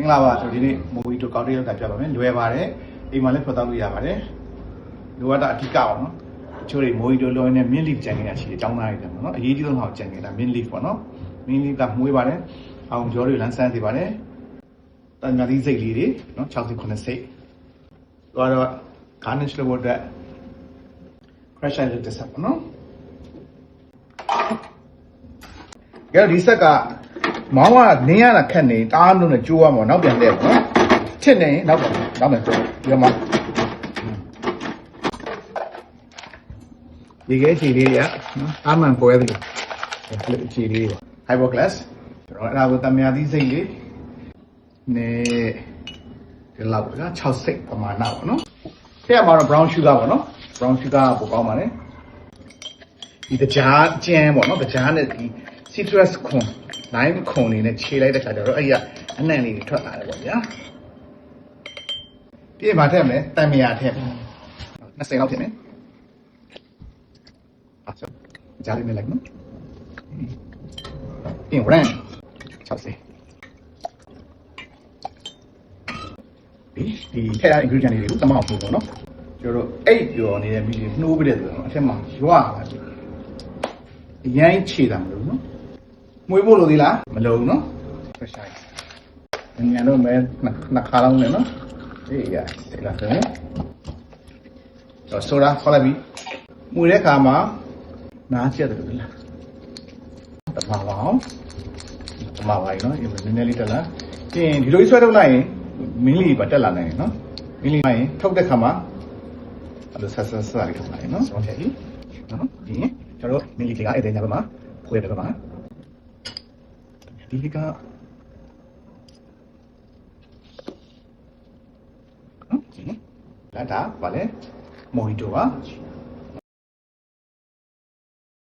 င်္ဂလာပါဆိုဒီနေ့မိုးကြီးတို့ကောက်တရုပ်တာပြပါမယ်လွယ်ပါတယ်အိမ်မှာလည်းဖွက်သားလို့ရပါတယ်လိုအပ်တာအဓိကအောင်နော်တချို့တွေမိုးကြီးတို့လောင်းနေမင်းလီဖ်ကြံနေတာရှိတယ်ចောင်းသားတွေတယ်နော်အရေးကြီးဆုံးဟာကြံနေတာမင်းလီဖ်ပေါ့နော်မင်းလီဖ်ကမွေးပါတယ်အောင်ကြောတွေလန်းဆန်းစေပါတယ်တန်မြာသီးစိတ်လေးတွေနော်69စိတ်တော့ garnish လုပ်ဖို့အတွက် crush လုပ်တဲ့ဆက်ပေါ့နော်ကြည့်ဒီဆက်ကမောင်းကနေရတာခက်နေတားလို့နဲ့ကျိုးရမှာနောက်ပြန်လဲပေါ့နော်ချစ်နေနောက်ပြန်ဒီမှာဒီကဲခြေလေးရနော်အာမန်ပွဲတယ်ခြေလေး hypoclass ကျွန်တော်အဲ့ဒါကိုတမယာသီးစိတ်လေးနဲ့ဒီလောက်က6စိတ်ပမာဏပေါ့နော်ထည့်ရမှာတော့ brown sugar ပေါ့နော် brown sugar ပိုကောင်းပါလေဒီတကြားကျန်းပေါ့နော်တကြားနဲ့ဒီ citrus ခွန်lime ခွန်နေနဲ့ခြေလိုက်တဲ့ခါကျတော့အဲ့ဒီကအနံ့လေးတွေထွက်လာတယ်ပေါ့ဗျာပြည့်မှာထည့်မယ်တမယာထည့်20လောက်ထည့်မယ်အဲ့ဆိုကြားလေးနဲ့လိုက်နော်ပြင်ရန်60ဒီထည့်ရ ingredient လေးတွေကိုတမအောင်ပို့ပေါ့နော်ကျွန်တော်တို့အိတ်ပြောနေတဲ့မီးလေးနှိုးပြတဲ့ဆိုတော့အထက်မှာရွာလာပြီအရင်ခြေတာမလို့နော်မွေးဖို့လိုသေးလားမလိုဘူးနော်ဆက်ဆိုင်ညံတော့မဲနှစ်ခါလောက်နဲ့နော်အေးရဒီလားဆိုရင်ဆိုတာခေါ်လိုက်ပြီမွေတဲ့ခါမှာနားချက်တယ်လို့လားတမပါအောင်တမပါရင်နော်ဒီနည်းနည်းလေးတက်လာပြင်ဒီလိုဆွဲထုတ်လိုက်ရင်မင်းလေးပါတက်လာနိုင်တယ်နော်မင်းလေးရင်ထုတ်တဲ့ခါမှာအဲ့လိုဆက်လေးထုတ်လာရင်နော်ဆောင်းချက်ကြီးနော်ဒီကျွန်တော်မင်းလေးကအဲ့တဲ့ညဘက်မှာခွဲတယ်ဘက်မှာဒီကနော်ဒီလာတာဗာလေမိုဟီတိုပါ